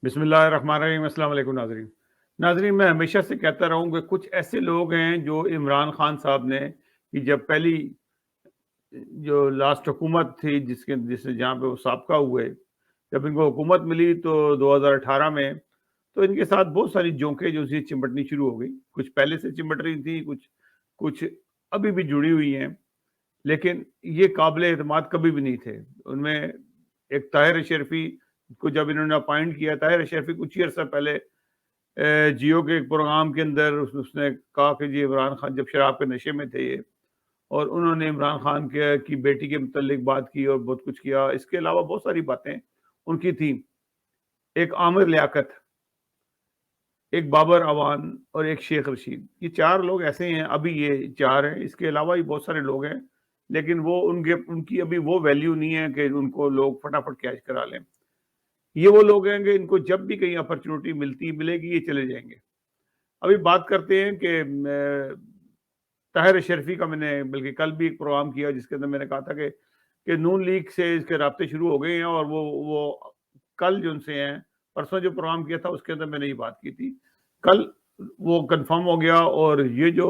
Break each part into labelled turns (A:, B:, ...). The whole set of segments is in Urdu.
A: بسم اللہ الرحمن الرحیم۔ السلام علیکم ناظرین، میں ہمیشہ سے کہتا رہا ہوں کہ کچھ ایسے لوگ ہیں جو عمران خان صاحب نے کہ جب پہلی جو لاسٹ حکومت تھی جس نے جہاں پہ وہ سابقہ ہوئے، جب ان کو حکومت ملی تو 2018 میں، تو ان کے ساتھ بہت ساری جونکیں جو سی چمٹنی شروع ہو گئی۔ کچھ پہلے سے چمٹ رہی تھیں، کچھ ابھی بھی جڑی ہوئی ہیں، لیکن یہ قابل اعتماد کبھی بھی نہیں تھے۔ ان میں ایک طاہر اشرفی کو جب انہوں نے اپائنٹ کیا، طاہر اشرفی کچھ ہی عرصہ پہلے جیو کے ایک پروگرام کے اندر اس نے کہا کہ جی عمران خان جب شراب کے نشے میں تھے یہ، اور انہوں نے عمران خان کی بیٹی کے متعلق بات کی اور بہت کچھ کیا۔ اس کے علاوہ بہت ساری باتیں ان کی تھیں۔ ایک عامر لیاقت، ایک بابر اعوان اور ایک شیخ رشید، یہ چار لوگ ایسے ہیں، ابھی یہ چار ہیں، اس کے علاوہ بھی بہت سارے لوگ ہیں، لیکن وہ ان کی ابھی وہ ویلیو نہیں ہے کہ ان کو لوگ فٹافٹ کیچ کرا لیں۔ یہ وہ لوگ ہیں کہ ان کو جب بھی کہیں اپرچونٹی ملے گی یہ چلے جائیں گے۔ ابھی بات کرتے ہیں کہ طاہر اشرفی کا میں نے بلکہ کل بھی ایک پروگرام کیا جس کے اندر میں نے کہا تھا کہ نون لیگ سے اس کے رابطے شروع ہو گئے ہیں، اور وہ کل جو ان سے ہیں، پرسوں جو پروگرام کیا تھا اس کے اندر میں نے یہ بات کی تھی، کل وہ کنفرم ہو گیا۔ اور یہ جو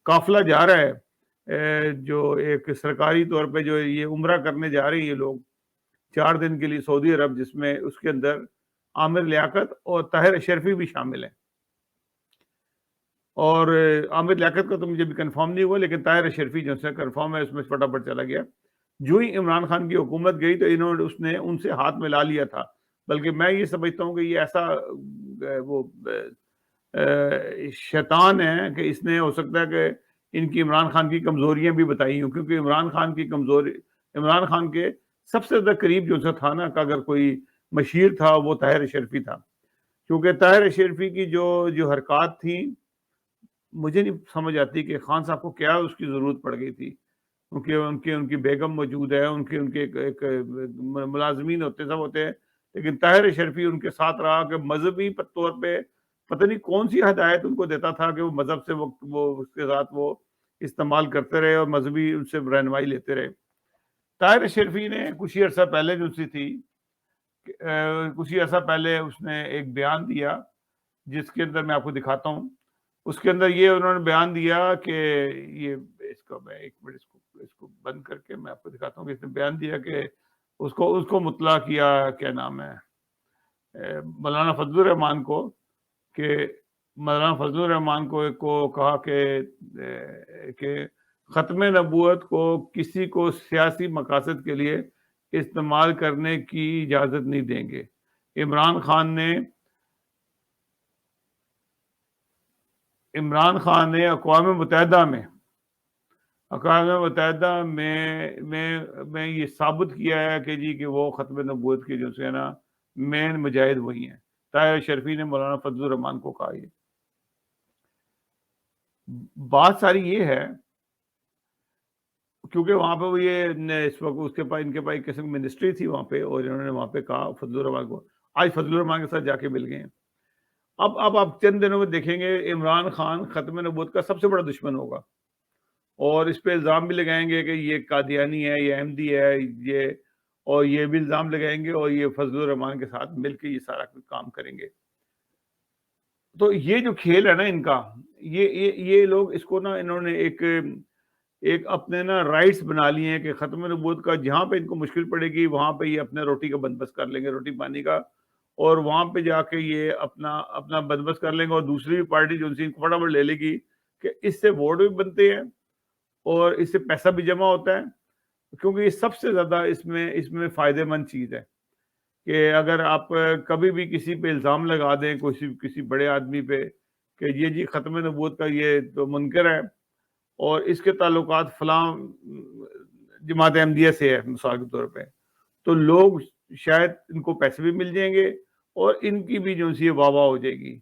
A: قافلہ جا رہا ہے، جو ایک سرکاری طور پہ جو یہ عمرہ کرنے جا رہے ہیں یہ لوگ 4 دن کے لیے سعودی عرب، جس میں اس کے اندر عامر لیاقت اور طاہر اشرفی بھی شامل ہیں۔ اور عامر لیاقت کا تو مجھے بھی کنفرم نہیں ہوا، لیکن طاہر اشرفی جو سے کنفرم ہے، اس میں فٹافٹ چلا گیا۔ جو ہی عمران خان کی حکومت گئی تو اس نے ان سے ہاتھ ملا لیا تھا، بلکہ میں یہ سمجھتا ہوں کہ یہ ایسا وہ شیطان ہے کہ اس نے ہو سکتا ہے کہ ان کی عمران خان کی کمزوریاں بھی بتائی ہوں، کیونکہ عمران خان کے سب سے زیادہ قریب جو تھا نا، کہ اگر کوئی مشیر تھا وہ طاہر اشرفی تھا، کیونکہ طاہر اشرفی کی جو حرکات تھیں، مجھے نہیں سمجھ آتی کہ خان صاحب کو کیا اس کی ضرورت پڑ گئی تھی، کیونکہ ان کی بیگم موجود ہے، ان کے ایک ملازمین ہوتے، سب ہوتے ہیں، لیکن طاہر اشرفی ان کے ساتھ رہا کہ مذہبی طور پہ پتہ نہیں کون سی ہدایت ان کو دیتا تھا کہ وہ مذہب سے وہ اس کے ساتھ وہ استعمال کرتے رہے اور مذہبی ان سے رہنمائی لیتے رہے۔ طاہر اشرفی نے کچھ ہی عرصہ پہلے جو سی تھی، کچھ ہی عرصہ پہلے اس نے ایک بیان دیا جس کے اندر میں آپ کو دکھاتا ہوں۔ اس کے اندر یہ انہوں نے بیان دیا کہ یہ اس کو میں ایک منٹ اس کو بند کر کے میں آپ کو دکھاتا ہوں کہ اس نے بیان دیا کہ اس کو مطلع کیا، کیا نام ہے، مولانا فضل الرحمان کو، کہ مولانا فضل الرحمان کو کہا کہ ختم نبوت کو کسی کو سیاسی مقاصد کے لیے استعمال کرنے کی اجازت نہیں دیں گے۔ عمران خان نے اقوام متحدہ میں یہ ثابت کیا ہے کہ جی کہ وہ ختم نبوت کے جو سے نا مین مجاہد وہی ہیں۔ طاہر اشرفی نے مولانا فضل الرحمان کو کہا۔ یہ بات ساری یہ ہے کیونکہ وہاں پہ وہ یہ اس وقت اس کے پاس ان کے پاس ایک قسم کی منسٹری تھی وہاں پہ، اور انہوں نے وہاں پہ کہا فضل الرحمان کو، آج فضل الرحمان کے ساتھ جا کے مل گئے ہیں۔ اب آپ چند دنوں میں دیکھیں گے عمران خان ختم نبوت کا سب سے بڑا دشمن ہوگا، اور اس پہ الزام بھی لگائیں گے کہ یہ قادیانی ہے، یہ احمدی ہے، اور یہ بھی الزام لگائیں گے، اور یہ فضل الرحمان کے ساتھ مل کے یہ سارا کام کریں گے۔ تو یہ جو کھیل ہے نا ان کا، یہ لوگ اس کو نا انہوں نے ایک اپنے نا رائٹس بنا لیے ہیں کہ ختم نبوت کا جہاں پہ ان کو مشکل پڑے گی وہاں پہ یہ اپنے روٹی کا بندوبست کر لیں گے، روٹی پانی کا، اور وہاں پہ جا کے یہ اپنا بندوبست کر لیں گے، اور دوسری بھی پارٹی جو ان کو فٹافٹ لے لے گی کہ اس سے ووٹ بھی بنتے ہیں اور اس سے پیسہ بھی جمع ہوتا ہے، کیونکہ یہ سب سے زیادہ اس میں فائدہ مند چیز ہے کہ اگر آپ کبھی بھی کسی پہ الزام لگا دیں، کسی بڑے آدمی پہ کہ یہ جی ختم نبوت کا یہ تو منکر ہے اور اس کے تعلقات فلاں جماعت احمدیہ سے ہے مثال کے طور پہ، تو لوگ شاید ان کو پیسے بھی مل جائیں گے اور ان کی بھی جو سی واہ واہ ہو جائے گی۔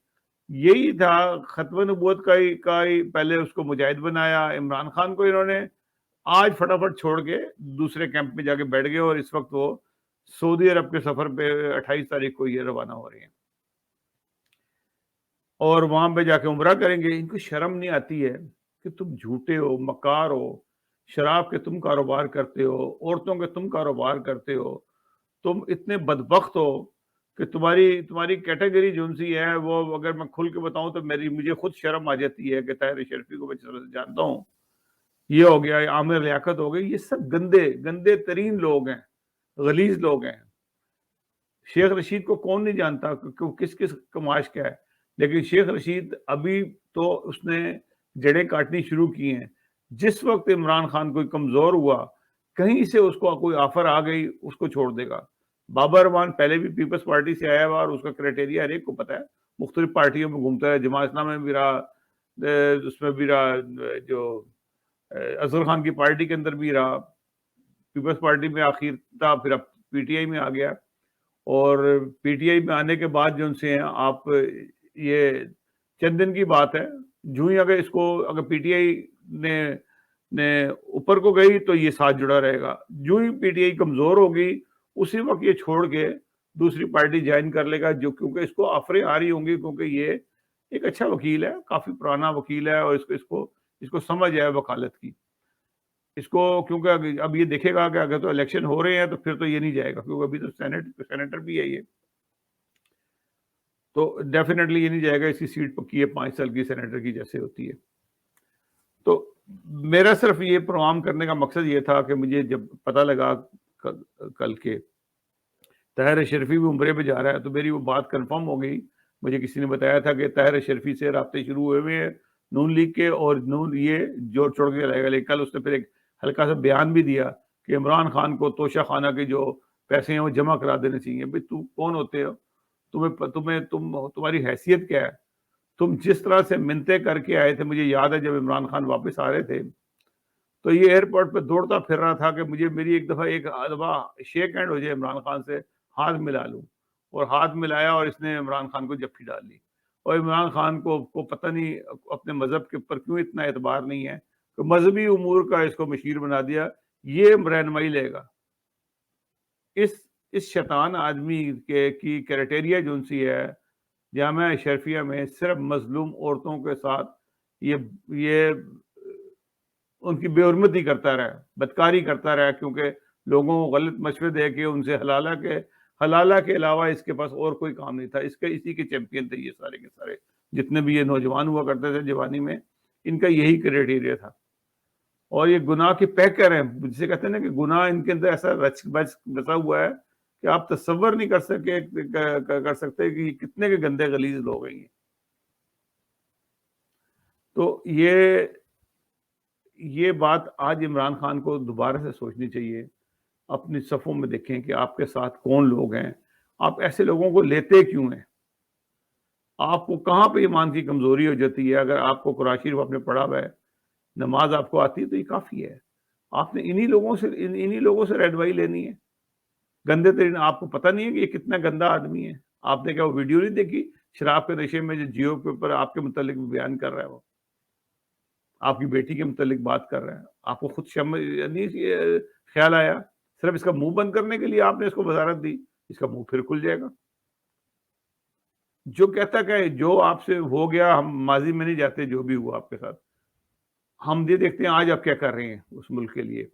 A: یہی تھا ختم نبوت کا ہی پہلے اس کو مجاہد بنایا عمران خان کو انہوں نے، آج فٹافٹ چھوڑ کے دوسرے کیمپ میں جا کے بیٹھ گئے، اور اس وقت وہ سعودی عرب کے سفر پہ 28 تاریخ کو یہ روانہ ہو رہے ہیں، اور وہاں پہ جا کے عمرہ کریں گے۔ ان کو شرم نہیں آتی ہے کہ تم جھوٹے ہو، مکار ہو، شراب کے تم کاروبار کرتے ہو، عورتوں کے تم کاروبار کرتے ہو، تم اتنے بدبخت ہو کہ تمہاری کیٹیگری جو سی ہے وہ اگر میں کھل کے بتاؤں تو مجھے خود شرم آ جاتی ہے کہ طاہر شرفی کو میں جس طرح سے جانتا ہوں، یہ ہو گیا، عامر لیاقت ہو گئی، یہ سب گندے گندے ترین لوگ ہیں، غلیظ لوگ ہیں۔ شیخ رشید کو کون نہیں جانتا کہ وہ کس کس کماش کا ہے، لیکن شیخ رشید ابھی تو اس نے جڑیں کاٹنی شروع کی ہیں۔ جس وقت عمران خان کوئی کمزور ہوا، کہیں سے اس کو کوئی آفر آ گئی، اس کو چھوڑ دے گا۔ بابر رحمان پہلے بھی پیپلز پارٹی سے آیا ہوا اور اس کا کرائٹیریا ہر ایک کو پتا ہے، مختلف پارٹیوں میں گھومتا ہے، جماعت اسلام میں بھی رہا، اس میں بھی رہا، جو اظہر خان کی پارٹی کے اندر بھی رہا، پیپلز پارٹی میں آخر تھا، پھر اب پی ٹی آئی میں آ گیا، اور پی ٹی آئی میں آنے کے بعد جو ان سے ہیں آپ، یہ چند دن کی بات ہے، جو ہی اگر پی ٹی آئی نے اوپر کو گئی تو یہ ساتھ جڑا رہے گا، جو ہی پی ٹی آئی کمزور ہوگی اسی وقت یہ چھوڑ کے دوسری پارٹی جوائن کر لے گا، جو کیونکہ اس کو آفریں آ رہی ہوں گی، کیونکہ یہ ایک اچھا وکیل ہے، کافی پرانا وکیل ہے، اور اس کو سمجھ ہے وکالت کی، اس کو کیونکہ اب یہ دیکھے گا کہ اگر تو الیکشن ہو رہے ہیں تو پھر تو یہ نہیں جائے گا، کیونکہ ابھی تو سینیٹر بھی ہے یہ، تو ڈیفینیٹلی یہ نہیں جائے گا، اس کی سیٹ پکی ہے 5 سال کی سینیٹر کی جیسے ہوتی ہے۔ تو میرا صرف یہ پروگرام کرنے کا مقصد یہ تھا کہ مجھے جب پتہ لگا کل کے طاہر شرفی بھی عمرے پہ جا رہا ہے تو میری وہ بات کنفرم ہو گئی، مجھے کسی نے بتایا تھا کہ طاہر شرفی سے رابطے شروع ہوئے ہیں نون لیگ کے، اور نون یہ جوڑ چھوڑ کے لائے گا، لیکن کل اس نے پھر ایک ہلکا سا بیان بھی دیا کہ عمران خان کو توشہ خانہ کے جو پیسے ہیں وہ جمع کرا دینے چاہیے۔ بھئی تو کون ہوتے ہو؟ تمہاری حیثیت کیا ہے؟ تم جس طرح سے منتیں کر کے آئے تھے، مجھے یاد ہے جب عمران خان واپس آ رہے تھے تو یہ ایئرپورٹ پہ دوڑتا پھر رہا تھا کہ میری ایک دفعہ شیک ہینڈ ہو جائے عمران خان سے، ہاتھ ملا لوں، اور ہاتھ ملایا اور اس نے عمران خان کو جپھی ڈال لی، اور عمران خان کو پتہ نہیں اپنے مذہب کے اوپر کیوں اتنا اعتبار نہیں ہے کہ مذہبی امور کا اس کو مشیر بنا دیا، یہ رہنمائی لے گا۔ اس شیطان آدمی کی کرائٹیریا جو سی ہے جامعہ اشرفیہ میں، صرف مظلوم عورتوں کے ساتھ یہ ان کی بے حرمتی کرتا رہا، بدکاری کرتا رہا، کیونکہ لوگوں کو غلط مشورے دے کے ان سے حلالہ کے علاوہ اس کے پاس اور کوئی کام نہیں تھا، اسی کے چیمپئن تھے یہ سارے کے سارے، جتنے بھی یہ نوجوان ہوا کرتے تھے جوانی میں، ان کا یہی کرائٹیریا تھا۔ اور یہ گناہ کے پیکر ہیں، جسے کہتے ہیں نا کہ گناہ ان کے اندر ایسا بچا ہوا ہے کہ آپ تصور نہیں کر سکتے کہ یہ کتنے کے گندے غلیظ لوگ ہیں۔ تو یہ بات آج عمران خان کو دوبارہ سے سوچنی چاہیے، اپنی صفوں میں دیکھیں کہ آپ کے ساتھ کون لوگ ہیں، آپ ایسے لوگوں کو لیتے کیوں ہیں، آپ کو کہاں پہ ایمان کی کمزوری ہو جاتی ہے۔ اگر آپ کو قرآن شریف آپ نے پڑھا ہوا ہے، نماز آپ کو آتی ہے تو یہ کافی ہے، آپ نے انہی لوگوں سے رہنمائی لینی ہے۔ گندے ترین، آپ کو پتہ نہیں ہے کہ یہ کتنا گندا آدمی ہے؟ آپ نے کیا وہ ویڈیو نہیں دیکھی شراب کے نشے میں جو جیو کے اوپر آپ کے متعلق بیان کر رہا ہے، وہ آپ کی بیٹی کے متعلق بات کر رہا ہے، آپ کو خود نہیں خیال آیا؟ صرف اس کا منہ بند کرنے کے لیے آپ نے اس کو وزارت دی، اس کا منہ پھر کھل جائے گا۔ جو کہتا کہ جو آپ سے ہو گیا، ہم ماضی میں نہیں جاتے، جو بھی ہوا آپ کے ساتھ، ہم یہ دیکھتے ہیں آج آپ کیا کر رہے ہیں اس ملک کے لیے۔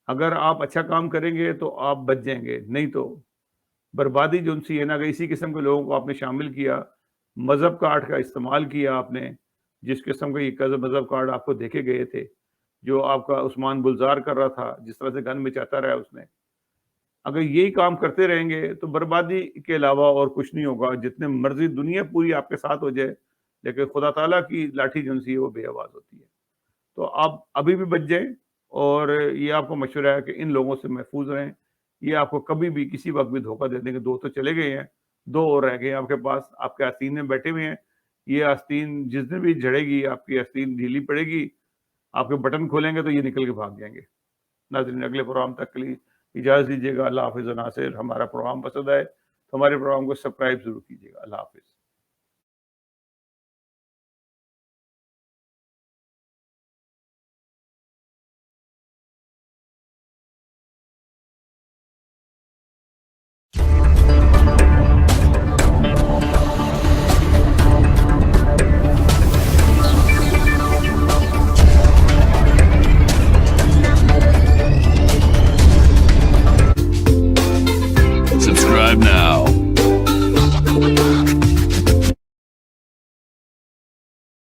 A: اگر آپ اچھا کام کریں گے تو آپ بچ جائیں گے، نہیں تو بربادی جو ان سی ہے نا، اگر اسی قسم کے لوگوں کو آپ نے شامل کیا، مذہب کارڈ کا استعمال کیا آپ نے، جس قسم کے یہ مذہب کارڈ آپ کو دیکھے گئے تھے، جو آپ کا عثمان گلزار کر رہا تھا، جس طرح سے گن میں چاہتا رہا اس نے، اگر یہی کام کرتے رہیں گے تو بربادی کے علاوہ اور کچھ نہیں ہوگا، جتنے مرضی دنیا پوری آپ کے ساتھ ہو جائے، لیکن خدا تعالیٰ کی لاٹھی جو سی ہے وہ بے آواز ہوتی ہے۔ تو آپ ابھی بھی بچ جائیں، اور یہ آپ کو مشورہ ہے کہ ان لوگوں سے محفوظ رہیں، یہ آپ کو کبھی بھی کسی وقت بھی دھوکہ دے دیں گے۔ 2 تو چلے گئے ہیں، 2 اور رہ گئے ہیں آپ کے پاس، آپ کے آستین میں بیٹھے ہوئے ہیں۔ یہ آستین جس دن بھی جھڑے گی، آپ کی آستین ڈھیلی پڑے گی، آپ کے بٹن کھولیں گے تو یہ نکل کے بھاگ جائیں گے۔ ناظرین، اگلے پروگرام تک کے لیے اجازت دیجیے گا۔ اللہ حافظ ناصر۔ ہمارا پروگرام پسند آئے تو ہمارے پروگرام کو سبسکرائب ضرور کیجیے گا۔ اللہ حافظ۔